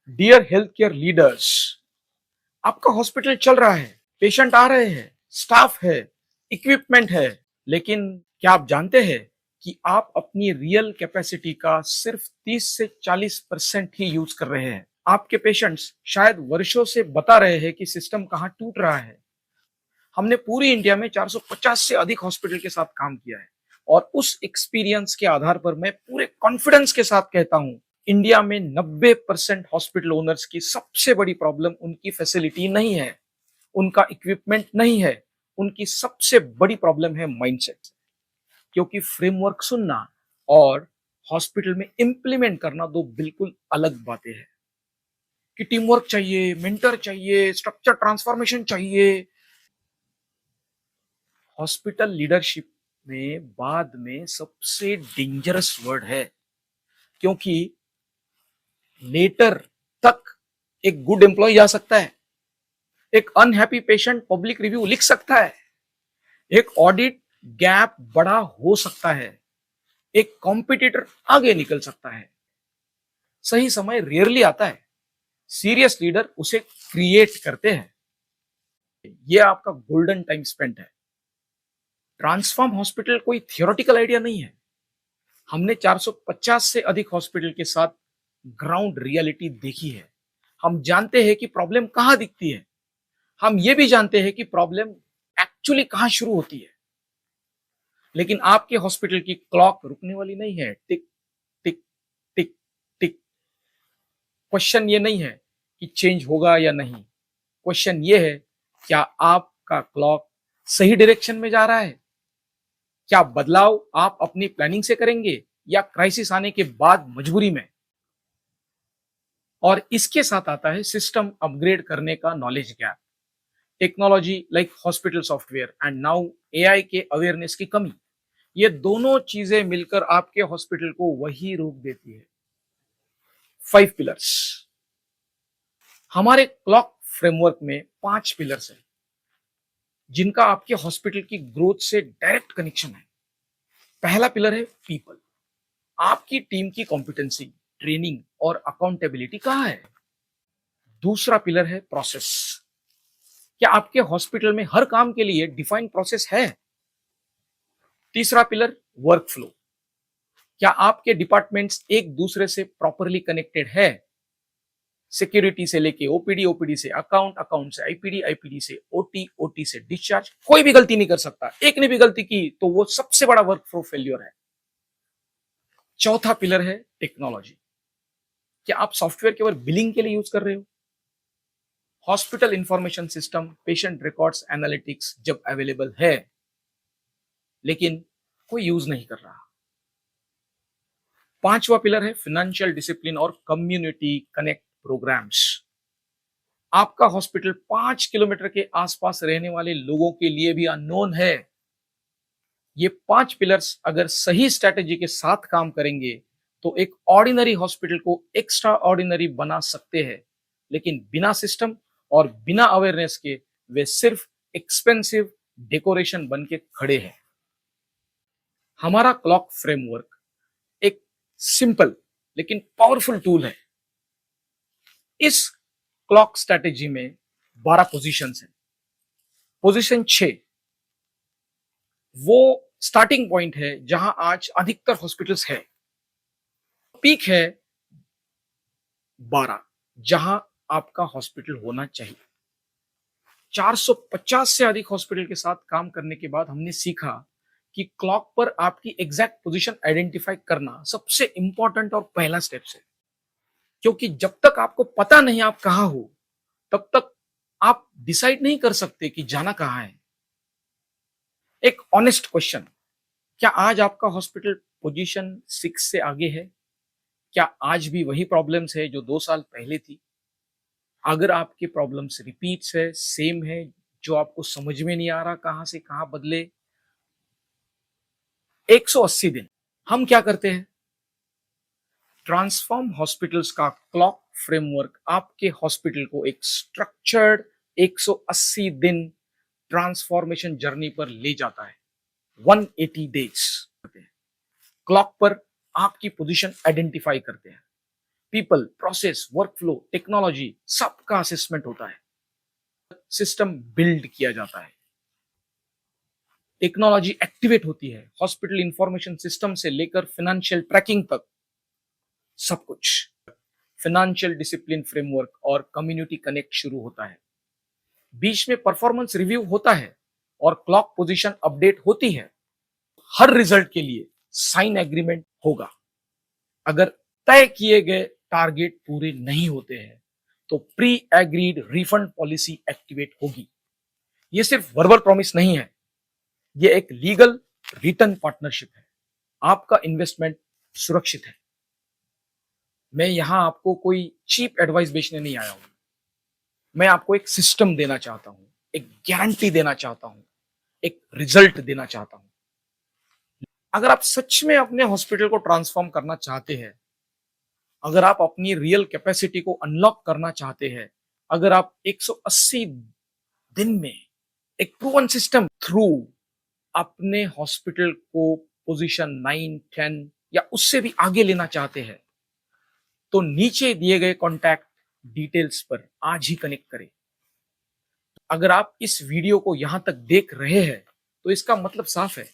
Dear health care leaders, आपका hospital चल रहा है, पेशेंट आ रहे हैं, स्टाफ है, इक्विपमेंट है, लेकिन क्या आप जानते हैं कि आप अपनी रियल कैपेसिटी का सिर्फ 30 से 40% ही यूज कर रहे हैं। आपके पेशेंट्स शायद वर्षों से बता रहे हैं कि सिस्टम कहाँ टूट रहा है। हमने पूरी इंडिया में 450 से अधिक हॉस्पिटल के साथ काम किया है और उस एक्सपीरियंस के आधार पर मैं पूरे कॉन्फिडेंस के साथ कहता हूं, इंडिया में 90% हॉस्पिटल ओनर्स की सबसे बड़ी प्रॉब्लम उनकी फैसिलिटी नहीं है, उनका इक्विपमेंट नहीं है, उनकी सबसे बड़ी प्रॉब्लम है माइंडसेट। क्योंकि फ्रेमवर्क सुनना और हॉस्पिटल में इंप्लीमेंट करना दो बिल्कुल अलग बातें हैं। कि टीम वर्क चाहिए, मेंटर चाहिए, स्ट्रक्चर ट्रांसफॉर्मेशन चाहिए। हॉस्पिटल लीडरशिप में बाद में सबसे डेंजरस वर्ड है, क्योंकि लेटर तक एक गुड एम्प्लॉय जा सकता है, एक अनहैप्पी पेशेंट पब्लिक रिव्यू लिख सकता है, एक ऑडिट गैप बड़ा हो सकता है, एक कॉम्पिटिटर आगे निकल सकता है। सही समय रेयरली आता है, सीरियस लीडर उसे क्रिएट करते हैं। ये आपका गोल्डन टाइम स्पेंट है। ट्रांसफॉर्म हॉस्पिटल कोई थियोरेटिकल आइडिया नहीं है। हमने 450 से अधिक हॉस्पिटल के साथ ग्राउंड रियलिटी देखी है। हम जानते हैं कि प्रॉब्लम कहां दिखती है, हम ये भी जानते हैं कि प्रॉब्लम एक्चुअली कहां शुरू होती है। लेकिन आपके हॉस्पिटल की क्लॉक रुकने वाली नहीं है। टिक टिक टिक टिक। क्वेश्चन ये नहीं है कि चेंज होगा या नहीं, क्वेश्चन ये है, क्या आपका क्लॉक सही डायरेक्शन में जा रहा है? क्या बदलाव आप अपनी प्लानिंग से करेंगे या क्राइसिस आने के बाद मजबूरी में? और इसके साथ आता है सिस्टम अपग्रेड करने का knowledge gap, technology like hospital software and now AI के अवेयरनेस की कमी। ये दोनों चीजें मिलकर आपके हॉस्पिटल को वही रूप देती है। 5 पिलर्स। हमारे क्लॉक फ्रेमवर्क में 5 पिलर्स हैं, जिनका आपके हॉस्पिटल की ग्रोथ से डायरेक्ट कनेक्शन है। पहला पिलर है पीपल। आपकी टीम की कॉम्पिटेंसी, ट्रेनिंग और अकाउंटेबिलिटी कहाँ है? दूसरा पिलर है प्रोसेस। क्या आपके हॉस्पिटल में हर काम के लिए डिफाइंड प्रोसेस है? तीसरा पिलर वर्क फ्लो। क्या आपके डिपार्टमेंट्स एक दूसरे से प्रॉपरली कनेक्टेड है? सिक्योरिटी से लेके ओपीडी, ओपीडी से अकाउंट, अकाउंट से आईपीडी, आईपीडी से ओटी, ओटी से डिस्चार्ज। कोई भी गलती नहीं कर सकता। एक ने भी गलती की तो वो सबसे बड़ा वर्क फ्लो फेल्योर है। चौथा पिलर है टेक्नोलॉजी। क्या आप सॉफ्टवेयर केवल बिलिंग के लिए यूज कर रहे हो? Hospital information system, patient records, analytics जब अवेलेबल है, लेकिन कोई यूज नहीं कर रहा। पांचवा पिलर है फाइनेंशियल डिसिप्लिन और कम्युनिटी कनेक्ट प्रोग्राम्स। आपका हॉस्पिटल 5 किलोमीटर के आसपास रहने वाले लोगों के लिए भी अननोन है। ये 5 पिलर्स अगर सही स्ट्रेटेजी के साथ काम करेंगे तो एक ऑर्डिनरी हॉस्पिटल को एक्स्ट्रा ऑर्डिनरी बना सकते हैं। लेकिन बिना सिस्टम और बिना अवेयरनेस के वे सिर्फ एक्सपेंसिव डेकोरेशन बन के खड़े हैं। हमारा क्लॉक फ्रेमवर्क एक सिंपल लेकिन पावरफुल टूल है। इस क्लॉक स्ट्रेटेजी में 12 पोजीशंस हैं। पोजीशन 6 वो स्टार्टिंग पॉइंट है जहां आज अधिकतर हॉस्पिटल्स है। पीक है 12, जहां आपका हॉस्पिटल होना चाहिए। 450 से अधिक हॉस्पिटल के साथ काम करने के बाद हमने सीखा कि क्लॉक पर आपकी एग्जैक्ट पोजीशन आइडेंटिफाई करना सबसे इंपॉर्टेंट और पहला स्टेप है। क्योंकि जब तक आपको पता नहीं आप कहां हो, तब तक आप डिसाइड नहीं कर सकते कि जाना कहां है। एक ऑनेस्ट क्वेश्चन, क्या आज आपका हॉस्पिटल पोजीशन 6 से आगे है? क्या आज भी वही प्रॉब्लम्स है जो 2 साल पहले थी? अगर आपके प्रॉब्लम्स रिपीट्स है, सेम है, जो आपको समझ में नहीं आ रहा कहां से कहां बदले, 180 दिन हम क्या करते हैं? ट्रांसफॉर्म हॉस्पिटल्स का क्लॉक फ्रेमवर्क आपके हॉस्पिटल को एक स्ट्रक्चर्ड 180 दिन ट्रांसफॉर्मेशन जर्नी पर ले जाता है। 180 डेज क्लॉक पर आपकी पोजीशन आइडेंटिफाई करते हैं। पीपल, प्रोसेस, वर्कफ्लो, टेक्नोलॉजी, सबका असेसमेंट होता है। सिस्टम बिल्ड किया जाता है, टेक्नोलॉजी एक्टिवेट होती है, हॉस्पिटल इंफॉर्मेशन सिस्टम से लेकर फाइनेंशियल ट्रैकिंग तक सब कुछ। फाइनेंशियल डिसिप्लिन फ्रेमवर्क और कम्युनिटी कनेक्ट शुरू होता है। बीच में परफॉर्मेंस रिव्यू होता है और क्लॉक पोजीशन अपडेट होती है। हर रिजल्ट के लिए साइन एग्रीमेंट होगा। अगर तय किए गए टारगेट पूरे नहीं होते हैं तो pre agreed refund policy activate होगी। ये सिर्फ वर्बल प्रॉमिस नहीं है, ये एक लीगल रिटर्न पार्टनरशिप है। आपका इन्वेस्टमेंट सुरक्षित है। मैं यहां आपको कोई चीप एडवाइस बेचने नहीं आया हूं। मैं आपको एक सिस्टम देना चाहता हूं, एक गारंटी देना चाहता हूं, एक रिजल्ट देना चाहता हूं। अगर आप सच में अपने हॉस्पिटल को ट्रांसफॉर्म करना चाहते हैं, अगर आप अपनी रियल कैपेसिटी को अनलॉक करना चाहते हैं, अगर आप 180 दिन में एक प्रूवन सिस्टम थ्रू अपने हॉस्पिटल को पोजीशन 9, 10 या उससे भी आगे लेना चाहते हैं, तो नीचे दिए गए कॉन्टैक्ट डिटेल्स पर आज ही कनेक्ट करें। अगर आप इस वीडियो को यहां तक देख रहे हैं तो इसका मतलब साफ है,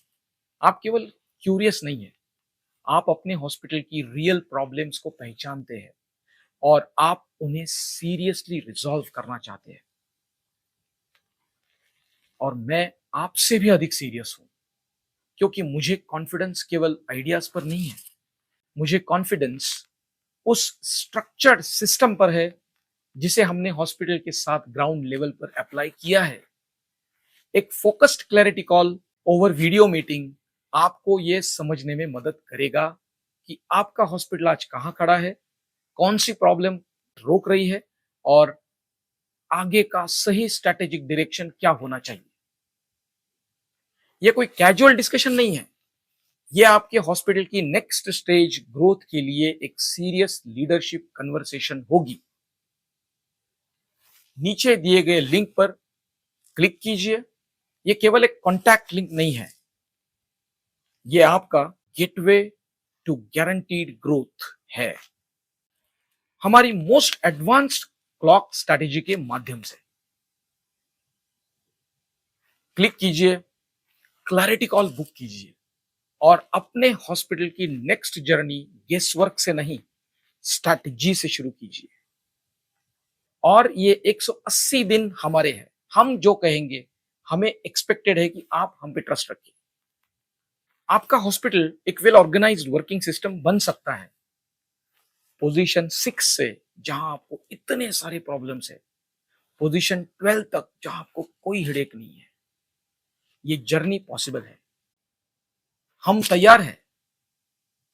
आप केवल क्यूरियस नहीं है, आप अपने हॉस्पिटल की रियल प्रॉब्लम्स को पहचानते हैं और आप उन्हें सीरियसली रिजॉल्व करना चाहते हैं। और मैं आपसे भी अधिक सीरियस हूं, क्योंकि मुझे कॉन्फिडेंस केवल आइडियाज पर नहीं है, मुझे कॉन्फिडेंस उस स्ट्रक्चर्ड सिस्टम पर है जिसे हमने हॉस्पिटल के साथ ग्राउंड लेवल पर अप्लाई किया है। एक focused clarity call over video meeting आपको यह समझने में मदद करेगा कि आपका हॉस्पिटल आज कहां खड़ा है, कौन सी प्रॉब्लम रोक रही है और आगे का सही स्ट्रैटेजिक डायरेक्शन क्या होना चाहिए। यह कोई कैजुअल डिस्कशन नहीं है, यह आपके हॉस्पिटल की नेक्स्ट स्टेज ग्रोथ के लिए एक सीरियस लीडरशिप कन्वर्सेशन होगी। नीचे दिए गए लिंक पर क्लिक कीजिए। यह केवल एक कॉन्टैक्ट लिंक नहीं है, यह आपका गेटवे टू गारंटीड ग्रोथ है, हमारी मोस्ट एडवांस्ड क्लॉक स्ट्रैटेजी के माध्यम से। क्लिक कीजिए, क्लैरिटी कॉल बुक कीजिए और अपने हॉस्पिटल की नेक्स्ट जर्नी गेस वर्क से नहीं, स्ट्रैटेजी से शुरू कीजिए। और ये 180 दिन हमारे हैं, हम जो कहेंगे हमें एक्सपेक्टेड है कि आप हम पे ट्रस्ट रखिए। आपका हॉस्पिटल एक वेल ऑर्गेनाइज्ड वर्किंग सिस्टम बन सकता है। पोजीशन 6 से जहां आपको इतने सारे प्रॉब्लम्स है, पोजीशन 12 तक जहां आपको कोई हेडेक नहीं है, ये जर्नी पॉसिबल है। हम तैयार हैं।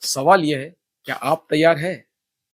सवाल यह है, क्या आप तैयार हैं?